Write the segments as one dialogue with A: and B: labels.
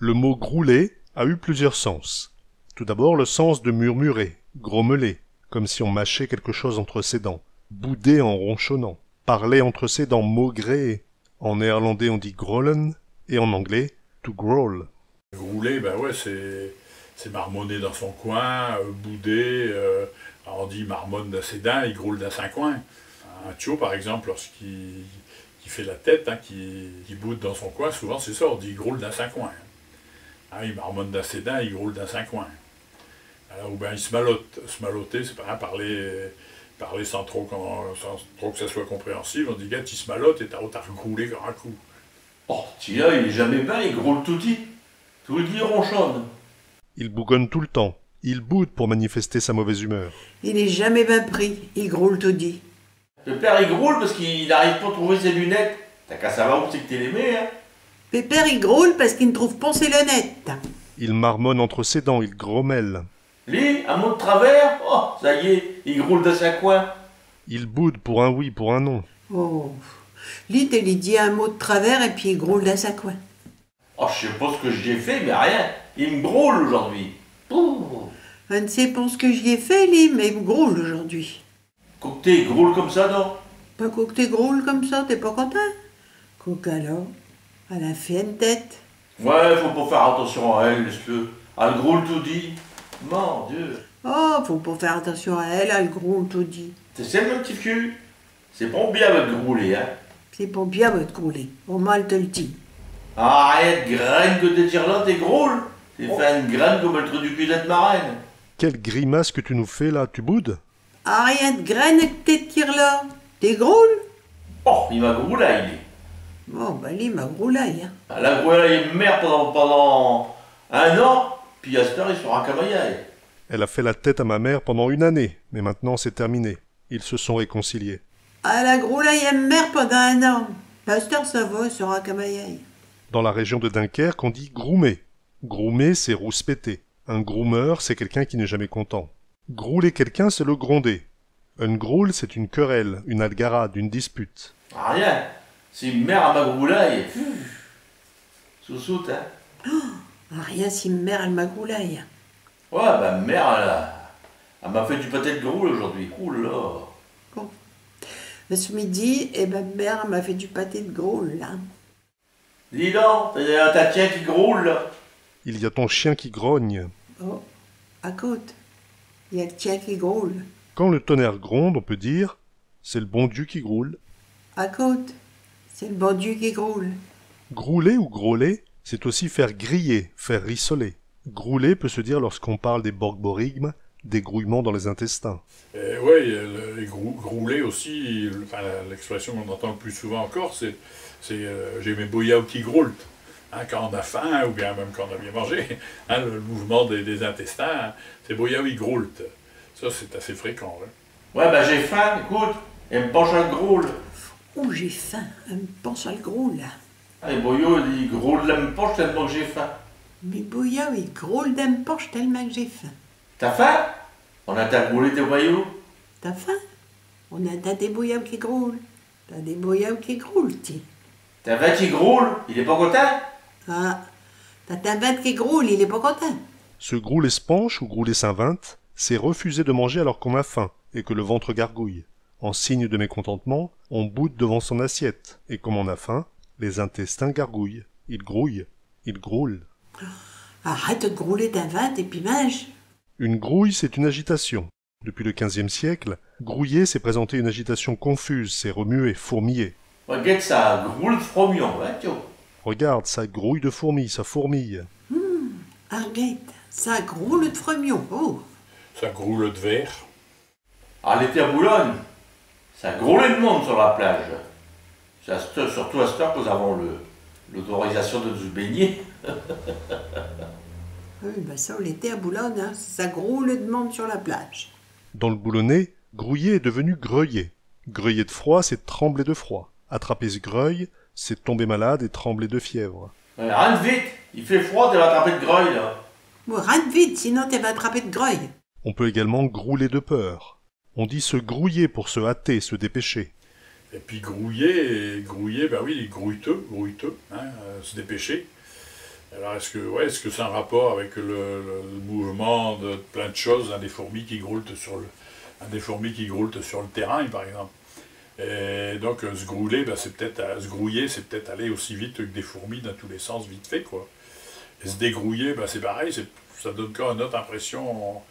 A: Le mot grouler a eu plusieurs sens. Tout d'abord le sens de murmurer, grommeler, comme si on mâchait quelque chose entre ses dents, bouder en ronchonnant, parler entre ses dents, maugréer. En néerlandais on dit grollen et en anglais to growl.
B: Grouler, ben ouais, c'est marmonner dans son coin, bouder, on dit marmonne dans ses dents, il groule dans son coin. Un tio par exemple, lorsqu'il fait la tête, qui boude dans son coin, souvent c'est ça, on dit il groule dans son coin. Il marmonne dans ses dents, il groule dans son coin. Alors, ou bien il se malotte. Se malotter, c'est pas parler sans trop que ça soit compréhensible. On dit, gars, tu se malottes et t'as grouler comme un coup.
C: Oh, tiens, il est jamais bien, il groule tout dit. Tout dit, il ronchonne.
A: Il bougonne tout le temps. Il boude pour manifester sa mauvaise humeur.
D: Il est jamais bien pris, il groule tout dit.
C: Le père, il groule parce qu'il n'arrive pas à trouver ses lunettes. T'as qu'à savoir où c'est que t'es l'aimé, hein.
D: Pépère, il groule parce qu'il ne trouve pas ses lunettes.
A: Il marmonne entre ses dents, il grommelle.
C: Lui, un mot de travers, oh, ça y est, il groule dans sa coin.
A: Il boude pour un oui, pour un non.
D: Oh, lui, t'as lui dit un mot de travers et puis il groule dans sa coin.
C: Oh, je sais pas ce que j'ai fait, mais rien. Il me groule aujourd'hui. Ouh.
D: Je ne sais pas ce que j'y ai fait, lui, mais il me groule aujourd'hui.
C: Cocteau, il groule comme ça, non?
D: Pas que t'es groule comme ça, t'es pas content? Coq alors, elle a fait une tête.
C: Ouais, faut pas faire attention à elle, laisse-le. Elle groule tout dit. Mon Dieu.
D: Oh, faut pas faire attention à elle, elle groule tout dit.
C: Tu sais, mon petit vieux, c'est pas bien de grouler, hein.
D: C'est pas bien de grouler, au mal te le dit.
C: Arrête, graine que des tires là, t'es groule. T'es fait une graine comme le trou du cul de marraine.
A: Quelle grimace que tu nous fais là, tu boudes?
D: Ah, rien de graine que t'es tire là. T'es groule?
C: Oh, il m'a groulé, il est.
D: Oh, ben lui, m'a groulaille, hein.
C: Elle a groulé mère pendant un an, puis à cette heure, il sera camaillé.
A: Elle a fait la tête à ma mère pendant une année, mais maintenant c'est terminé. Ils se sont réconciliés.
D: Elle a groulaille à mère pendant un an. Pasteur, ça va, elle sera camaillée.
A: Dans la région de Dunkerque, on dit groumer. Groumer, c'est rouspéter. Un groumeur, c'est quelqu'un qui n'est jamais content. Grouler quelqu'un, c'est le gronder. Un groule, c'est une querelle, une algarade, une dispute.
C: Rien. Si mère m'a groulé, sous-soute, hein.
D: Rien si mère, elle m'a groulaille.
C: Ouais, bah mère, elle m'a fait du pâté de groule aujourd'hui. Oula.
D: Bon. Ce midi, mère m'a fait du pâté de groule, là.
C: Dis donc, t'as ta tien qui groule, là.
A: Il y a ton chien qui grogne.
D: Oh, à côte. Il y a le tien qui groule.
A: Quand le tonnerre gronde, on peut dire « c'est le bon Dieu qui groule ».
D: À côte. C'est le bon Dieu qui groule.
A: Grouler ou grôler, c'est aussi faire griller, faire rissoler. Grouler peut se dire lorsqu'on parle des borborigmes, des grouillements dans les intestins.
B: Oui, les grouler aussi, l'expression qu'on entend le plus souvent encore, c'est j'ai mes bouillards qui groulent. Quand on a faim, ou bien même quand on a bien mangé, le mouvement des intestins, c'est bouillards qui groulent. Ça, c'est assez fréquent. Hein.
C: Ouais, bah j'ai faim, écoute, et me penche un groule.
D: Oh, j'ai faim, elle me pense à le groule, là.
C: Les boyaux, ils groulent la me penche tellement que j'ai faim.
D: Mes bouillards, ils groulent d'un poche tellement que j'ai faim.
C: T'as faim? On a ta groulé tes boyaux?
D: T'as faim? T'as des bouillards qui groulent. T'as des bouillards qui groulent, tiens.
C: T'as faim qui groule? Il est pas content?
D: Ah, t'as ta vinte qui groule, il est pas content.
A: Se grouler spanche ou grouler Saint-Vinte, c'est refuser de manger alors qu'on a faim et que le ventre gargouille. En signe de mécontentement, on boude devant son assiette, et comme on a faim, les intestins gargouillent. Ils grouillent, ils groulent.
D: Arrête de grouler ta vinte et puis mange.
A: Une grouille, c'est une agitation. Depuis le XVe siècle, grouiller, c'est présenter une agitation confuse, c'est remuer, fourmiller.
C: Regarde ça, groule de fromion, hein, tio.
A: Regarde, ça grouille de fourmis, ça fourmille.
D: Arrête, ça groule de fremion. Oh.
B: Ça groule de verre.
C: À l'été à Boulogne, ça groulait de monde sur la plage. Surtout à cette heure que nous avons l'autorisation de se baigner.
D: Oui, ben ça, l'été à Boulogne, hein, ça groule de monde sur la plage.
A: Dans le Boulonnais, grouiller est devenu greuiller. Greuiller de froid, c'est trembler de froid. Attraper ce greuil, c'est tomber malade et trembler de fièvre.
C: Rentre vite, il fait froid, tu vas attraper de greuil, là.
D: Bon, rentre vite, sinon tu vas attraper de greuil.
A: On peut également grouler de peur. On dit se grouiller pour se hâter, se dépêcher.
B: Et puis grouiller, ben oui, grouilleux, se dépêcher. Alors est-ce que c'est un rapport avec le mouvement de plein de choses, un des fourmis qui grouillent sur le terrain, par exemple. Et donc se grouiller, se grouiller, c'est peut-être aller aussi vite que des fourmis dans tous les sens, vite fait, quoi. Et se dégrouiller, c'est pareil, ça donne encore une autre impression.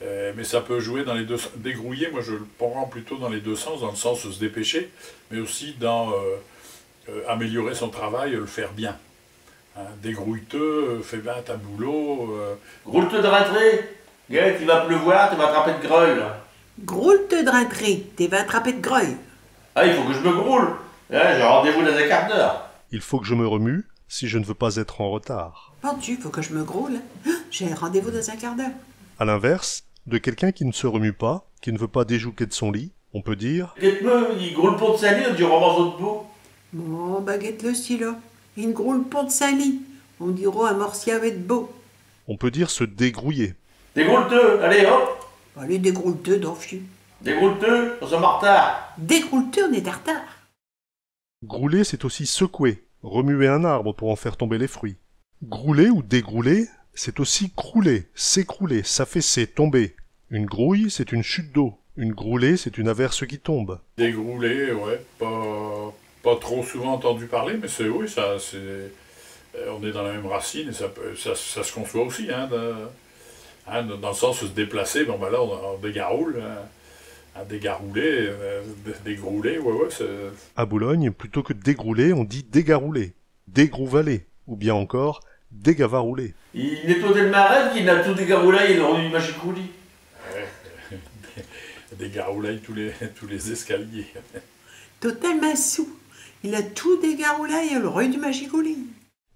B: Mais ça peut jouer dans les deux sens. Dégrouiller, moi je le prends plutôt dans les deux sens, dans le sens de se dépêcher, mais aussi dans améliorer son travail, le faire bien. Hein, dégrouille-te, fais bien ta boulot.
C: Roule-te de rentrée. Gaët, il va pleuvoir, tu vas attraper de greuil.
D: Groule-te de rentrée, t'es va attraper de greuil.
C: Ah, il faut que je me groule. Là, j'ai rendez-vous dans un quart d'heure.
A: Il faut que je me remue si je ne veux pas être en retard.
D: Pendu, faut que je me groule. J'ai rendez-vous dans un quart d'heure.
A: À l'inverse, de quelqu'un qui ne se remue pas, qui ne veut pas déjouquer de son lit, on peut dire
C: Guette-me, il groule pour te salir, du romanceau de bout.
D: Bon, baguette le stylo. Une groule pont de Sali. On dira un morcier avec de beau.
A: on peut dire se dégrouiller.
C: Dégroule-te, allez hop.
D: Allez, dégroule-te, d'enfiu.
C: Dégroule-te, on s'en retard.
D: Dégroule-te, on est en retard.
A: Grouler, c'est aussi secouer, remuer un arbre pour en faire tomber les fruits. Grouler ou dégrouler, c'est aussi crouler, s'écrouler, s'affaisser, tomber. Une grouille, c'est une chute d'eau. Une groulée, c'est une averse qui tombe.
B: Dégrouler, ouais, pas trop souvent entendu parler, mais oui, on est dans la même racine et ça se conçoit aussi, hein, dans le sens de se déplacer. Bon, là, on dégaroule, hein, dégarouler, dégrouler, ouais,
A: À Boulogne, plutôt que dégrouler, on dit dégarouler, dégrouvaler, ou bien encore dégavarouler.
C: Il nettoie le marais, il a tout dégaroulé, il a rendu une machicoulis.
B: dégaroulaille tous les escaliers.
D: Totalement sous. Il a tout dégaroulé le rue du Magicoli.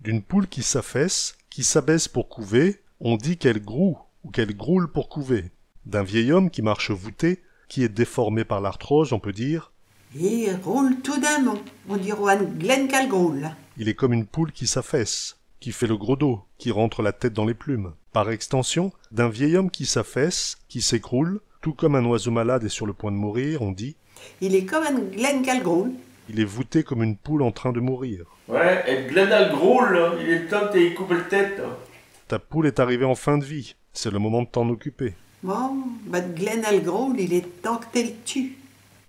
A: D'une poule qui s'affaisse, qui s'abaisse pour couver, on dit qu'elle groue ou qu'elle groule pour couver. D'un vieil homme qui marche voûté, qui est déformé par l'arthrose, on peut dire
D: Il roule tout d'un mot. On dira un Glen Calgroule.
A: il est comme une poule qui s'affaisse, qui fait le gros dos, qui rentre la tête dans les plumes. Par extension, d'un vieil homme qui s'affaisse, qui s'écroule, tout comme un oiseau malade est sur le point de mourir, on dit
D: Il est comme un Glen Calgroule.
A: il est voûté comme une poule en train de mourir.
C: Ouais, et Glenal groule, il est temps et il coupe le tête.
A: Ta poule est arrivée en fin de vie, c'est le moment de t'en occuper.
D: Bon, Glen Algroule, il est temps que t'es le tue.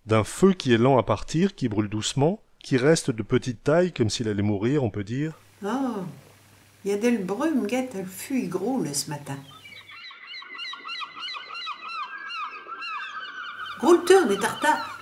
A: D'un feu qui est lent à partir, qui brûle doucement, qui reste de petite taille comme s'il allait mourir, on peut dire
D: Oh, il y a de le brume, guette, le fût, il groule ce matin. Groule-te, on est en retard.